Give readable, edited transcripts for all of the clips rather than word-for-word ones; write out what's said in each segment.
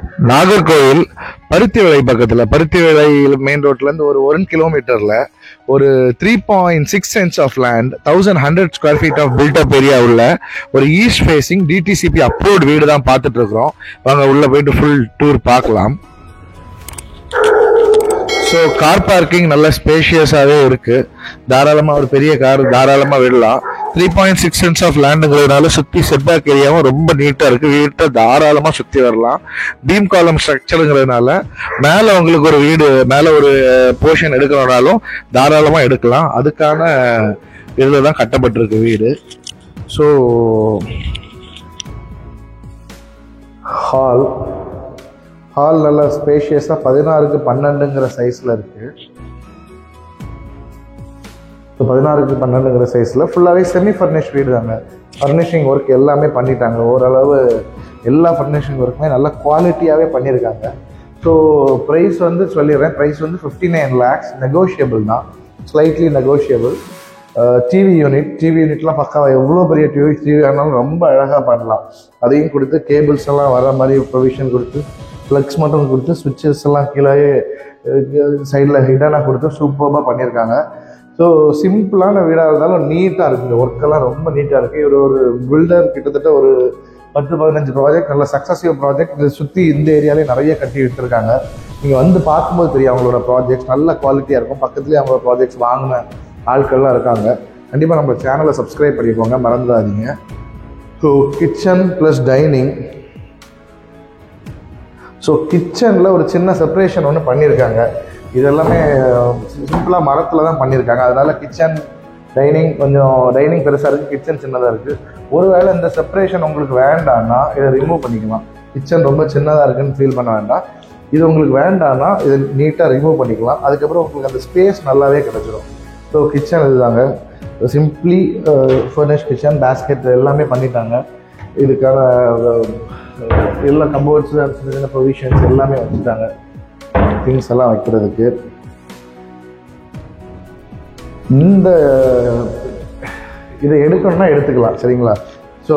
நாகர்கோவில் பருத்திவிளை பக்கத்தில் பருத்திவிளை மெயின் ரோட்லேருந்து ஒரு 1 கிலோமீட்டரில் ஒரு 3.6 cents of land 1100 square feet of built-up area உள்ள ஒரு ஈஸ்ட் ஃபேஸிங் டிடிசிபி அப்ரூவ்ட் வீடு தான் பார்த்துட்டு இருக்கிறோம். வாங்க உள்ளே போயிட்டு ஃபுல் டூர் பார்க்கலாம். ஸோ கார் பார்க்கிங் நல்ல ஸ்பேஷியஸாகவே இருக்குது. தாராளமாக ஒரு பெரிய கார் தாராளமாக விடலாம். 3.6 சென்ட்ஸ் ஆஃப் லேண்டுங்கிறதுனால சுற்றி செட்பேக் ஏரியாவும் ரொம்ப நீட்டாக இருக்குது. வீட்டை தாராளமாக சுற்றி வரலாம். பீம் காலம் ஸ்ட்ரக்சருங்கிறதுனால மேலே உங்களுக்கு ஒரு வீடு மேலே ஒரு போர்ஷன் எடுக்கணும்னாலும் தாராளமாக எடுக்கலாம். அதுக்கான இதில் தான் கட்டப்பட்டிருக்கு வீடு. ஸோ ஹால் நல்லா ஸ்பேஷியஸாக 16x12ங்கிற சைஸில் இருக்குது. ஸோ 16x12ங்கிற சைஸில் ஃபுல்லாகவே செமி ஃபர்னிஷ் வீடு தாங்க. ஃபர்னிஷிங் ஒர்க் எல்லாமே பண்ணிட்டாங்க. ஓரளவு எல்லா ஃபர்னிஷிங் ஒர்க்குமே நல்ல குவாலிட்டியாகவே பண்ணியிருக்காங்க. ஸோ ப்ரைஸ் வந்து சொல்லிடுறேன். ப்ரைஸ் வந்து 59 lakhs. நெகோஷியபிள் தான், ஸ்லைட்லி நெகோஷியபிள். டிவி யூனிட்லாம் பக்காவாக எவ்வளோ பெரிய டிவி ஆனாலும் ரொம்ப அழகாக பண்ணலாம். அதையும் கொடுத்து கேபிள்ஸ் எல்லாம் வர மாதிரி ப்ரொவிஷன் கொடுத்து ப்ளக்ஸ் மட்டும் கொடுத்து சுவிட்சஸ் எல்லாம் கீழே சைடில் ஹிடனாக கொடுத்து சூப்பராக பண்ணியிருக்காங்க. ஸோ சிம்பிளான வீடாக இருந்தாலும் நீட்டாக இருக்குது. ஒர்க்கெல்லாம் ரொம்ப நீட்டாக இருக்குது. இவர் ஒரு பில்டர் கிட்டத்தட்ட ஒரு 10-15 ப்ராஜெக்ட் நல்ல சக்ஸஸிவ் ப்ராஜெக்ட் இதை சுற்றி இந்த ஏரியாலே நிறைய கட்டி விட்டுருக்காங்க. நீங்கள் வந்து பார்க்கும்போது தெரியும் அவங்களோட ப்ராஜெக்ட்ஸ் நல்ல குவாலிட்டியாக இருக்கும். பக்கத்துலேயே அவங்களோட ப்ராஜெக்ட்ஸ் வாங்கின ஆட்கள்லாம் இருக்காங்க. கண்டிப்பாக நம்ம சேனலை சப்ஸ்கிரைப் பண்ணிக்கோங்க, மறந்துடாதீங்க. So kitchen plus dining. So கிச்சனில் ஒரு சின்ன செப்பரேஷன் ஒன்று பண்ணியிருக்காங்க. இதெல்லாமே சிம்பிளாக மரத்தில் தான் பண்ணியிருக்காங்க. அதனால் கிச்சன் டைனிங் பெருசாக இருக்குது, கிச்சன் சின்னதாக இருக்குது. ஒருவேளை இந்த செப்பரேஷன் உங்களுக்கு வேண்டான்னா இதை ரிமூவ் பண்ணிக்கலாம். கிச்சன் ரொம்ப சின்னதாக இருக்குன்னு ஃபீல் பண்ண வேண்டாம். இது உங்களுக்கு வேண்டான்னா இதை நீட்டாக ரிமூவ் பண்ணிக்கலாம். அதுக்கப்புறம் உங்களுக்கு அந்த ஸ்பேஸ் நல்லாவே கிடச்சிடும். ஸோ கிச்சன் இதுதாங்க, சிம்பிளி ஃபர்னிஷ் கிச்சன். பேஸ்கெட் எல்லாமே பண்ணிட்டாங்க. இதுக்கான எல்லா கபோர்ட்ஸு சின்ன சின்ன ப்ரொவிஷன்ஸ் எல்லாமே வச்சுட்டாங்க திங்ஸ் எல்லாம் வைக்கிறதுக்கு. இந்த இதை எடுக்கணும்னா எடுத்துக்கலாம், சரிங்களா? ஸோ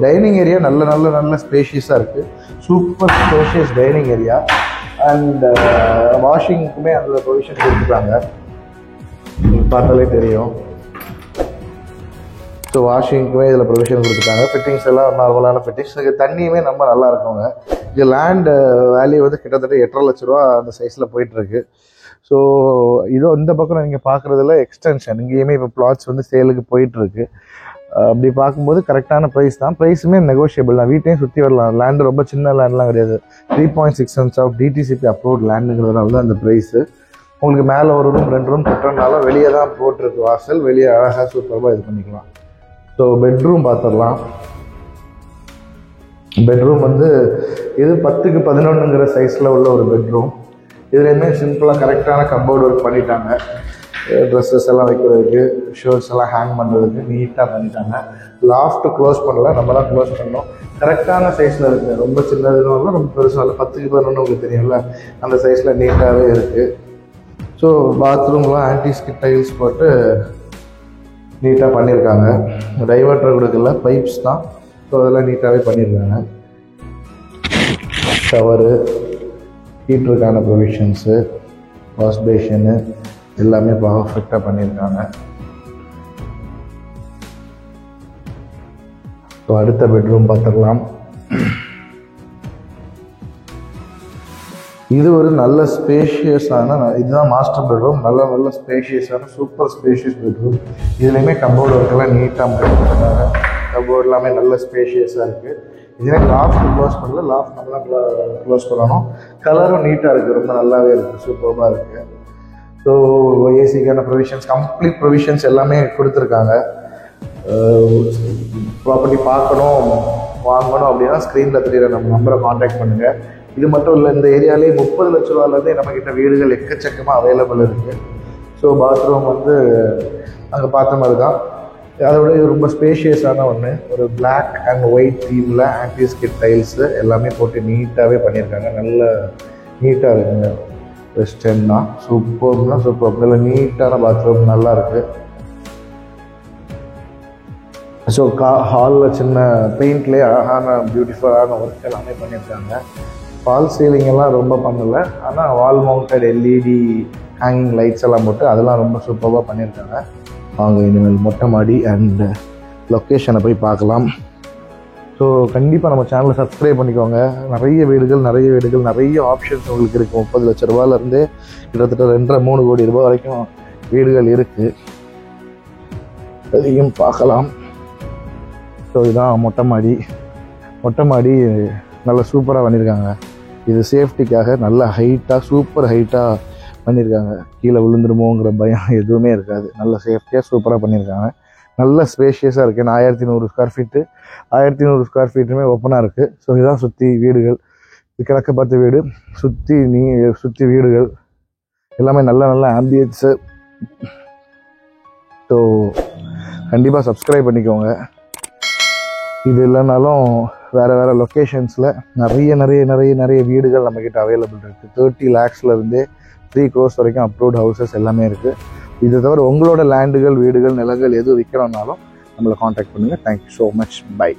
டைனிங் ஏரியா நல்ல ஸ்பேஷியஸாக இருக்குது. Super spacious dining area. And வாஷிங்க்குமே அந்த ப்ரொவிஷன் கொடுத்துருக்காங்க, உங்களுக்கு பார்த்தாலே தெரியும். ஸோ வாஷிங்க்குமே இதில் ப்ரொவிஷன் கொடுத்துருக்காங்க. ஃபிட்டிங்ஸ் எல்லாம் நார்மலான ஃபிட்டிங்ஸ். தண்ணியுமே ரொம்ப நல்லா இருக்குங்க. இது லேண்ட் வேல்யூ வந்து கிட்டத்தட்ட 8.5 லட்ச ரூபா அந்த சைஸில் போயிட்டுருக்கு. ஸோ இதோ இந்த பக்கம் நீங்கள் பார்க்குறதுல எக்ஸ்டென்ஷன் இங்கேயுமே இப்போ பிளாட்ஸ் வந்து சேலுக்கு போயிட்டுருக்கு. அப்படி பார்க்கும்போது கரெக்டான ப்ரைஸ் தான். ப்ரைஸுமே நெகோஷியபிள் தான். வீட்டையும் சுற்றி வரலாம். லேண்டு ரொம்ப சின்ன லேண்ட்லாம் கிடையாது. 3.6 சென்ட்ஸ் ஆஃப் டிடிசிபி அப்ரூவ்ட் லேண்டுங்கிறதுனால தான் அந்த ப்ரைஸு. உங்களுக்கு மேலே ஒரு ரூம் 2 ரூம் கட்டுறதுனால வெளியே தான் போட்டிருக்கு வாசல். வெளியே அழகாக சூப்பராக இது பண்ணிக்கலாம். ஸோ பெட்ரூம் பார்த்துடலாம். பெட்ரூம் வந்து இது 10x11ங்கிற சைஸில் உள்ள ஒரு பெட்ரூம். இதுலேயுமே சிம்பிளாக கரெக்டான கப்போர்டு ஒர்க் பண்ணிட்டாங்க. ட்ரெஸ்ஸஸ் எல்லாம் வைக்கிறதுக்கு, ஷர்ட்ஸ் எல்லாம் ஹேங் பண்ணுறதுக்கு நீட்டாக பண்ணிட்டாங்க. லாஃப்ட் க்ளோஸ் பண்ணல, நம்ம தான் க்ளோஸ் பண்ணோம். கரெக்டான சைஸில் இருக்குது. ரொம்ப சின்னதுனால ரொம்ப பெருசாக 10x11 உங்களுக்கு தெரியும்ல, அந்த சைஸில் நீட்டாகவே இருக்குது. ஸோ பாத்ரூம்லாம் ஆன்டிஸ்கிட் டைல்ஸ் போட்டு நீட்டாக பண்ணியிருக்காங்க. டைவர்ட்டர் கொடுக்கல, பைப்ஸ் தான். ஸோ அதெல்லாம் நீட்டாகவே பண்ணியிருக்காங்க. ஷவரு, ஹீட்டருக்கான ப்ரொவிஷன்ஸு, வாஷ் பேஷனு எல்லாமே பர்ஃபெக்டாக பண்ணியிருக்காங்க. ஸோ அடுத்த பெட்ரூம் பார்த்துக்கலாம். இது ஒரு நல்ல ஸ்பேஷியஸான, இதுதான் மாஸ்டர் பெட்ரூம். நல்ல ஸ்பேஷியஸான சூப்பர் ஸ்பேஷியஸ் பெட்ரூம். இதுலேயுமே கபோர்டு ஒர்க்கெல்லாம் நீட்டாக பண்ணியிருக்காங்க. கபோர்டு எல்லாமே நல்ல ஸ்பேஷியஸாக இருக்குது. இதுவே லாஃப்ட் க்ளோஸ் பண்ணல, லாஃப்ட் நல்லா க்ளோஸ் பண்ணணும். கலரும் நீட்டாக இருக்குது, ரொம்ப நல்லாவே இருக்குது, சூப்பராக இருக்குது. ஸோ ஏசிக்கான ப்ரொவிஷன்ஸ், கம்ப்ளீட் ப்ரொவிஷன்ஸ் எல்லாமே கொடுத்துருக்காங்க. ப்ராப்பர்ட்டி பார்க்கணும், வாங்கணும் அப்படின்னா ஸ்க்ரீனில் தெரியுற நம்ம நம்பரை காண்டாக்ட் பண்ணுங்கள். இது மட்டும் இல்லை, இந்த ஏரியாலே 30 லட்ச ரூபாலேருந்தே நம்மக்கிட்ட வீடுகள் எக்கச்சக்கமாக அவைலபிள் இருக்குது. ஸோ பாத்ரூம் வந்து அங்கே பார்த்த மாதிரி தான். அதை விட இது ரொம்ப ஸ்பேஷியஸான ஒன்று. ஒரு பிளாக் அண்ட் ஒயிட் தீமில் ஆன்டிஸ்கிட் டைல்ஸு எல்லாமே போட்டு நீட்டாகவே பண்ணியிருக்காங்க. நல்ல நீட்டாக இருக்குங்க. வெஸ்டர்ன் தான், சூப்பர். நல்ல நீட்டான பாத்ரூம், நல்லா இருக்குது. ஸோ ஹாலில் சின்ன பெயிண்ட்லேயே அழகான பியூட்டிஃபுல்லான ஒர்க் எல்லாமே பண்ணியிருக்காங்க. ஃபால் சீலிங் எல்லாம் ரொம்ப பண்ணலை, ஆனால் வால் மவுண்டட் எல்இடி ஹேங்கிங் லைட்ஸ் எல்லாம் போட்டு அதெல்லாம் ரொம்ப சூப்பராக பண்ணியிருக்காங்க. வாங்க இனிமேல் மொட்டை மாடி அண்ட் லொக்கேஷனை போய் பார்க்கலாம். ஸோ கண்டிப்பாக நம்ம சேனலை சப்ஸ்கிரைப் பண்ணிக்கோங்க. நிறைய வீடுகள் நிறைய ஆப்ஷன்ஸ் உங்களுக்கு இருக்குது. 30 லட்ச ரூபாயிலேருந்தே கிட்டத்தட்ட 2.5-3 கோடி ரூபாய் வரைக்கும் வீடுகள் இருக்குது, அதையும் பார்க்கலாம். ஸோ இதுதான் மொட்டை மாடி நல்லா சூப்பராக பண்ணியிருக்காங்க. இது சேஃப்டிக்காக நல்ல ஹைட்டாக சூப்பர் ஹைட்டாக பண்ணியிருக்காங்க. கீழே விழுந்துருமோங்கிற பயம் எதுவுமே இருக்காது. நல்ல சேஃப்டியாக சூப்பராக பண்ணியிருக்காங்க. நல்ல ஸ்பேஷியஸாக இருக்குது. 1100 ஸ்கொயர் ஃபீட்டு 1100 ஸ்கொயர் ஃபீட்டுமே ஓப்பனாக இருக்குது. ஸோ இதுதான் சுற்றி வீடுகள். இது கிழக்கு பார்த்த வீடு, சுற்றி வீடுகள் எல்லாமே நல்ல ஆம்பியன்ஸு. ஸோ கண்டிப்பாக சப்ஸ்கிரைப் பண்ணிக்கோங்க. இது இல்லைனாலும் வேறு லொக்கேஷன்ஸில் நிறைய வீடுகள் நம்மக்கிட்ட அவைலபிள் இருக்குது. 30 lakhsலேருந்தே 3 crores வரைக்கும் அப்ரூவ்ட் ஹவுசஸ் எல்லாமே இருக்குது. இதை தவிர உங்களோட லேண்டுகள், வீடுகள், நிலங்கள் எது விற்கிறோம்னாலும் நம்மளை காண்டாக்ட் பண்ணுங்கள். Thank you so much. பை.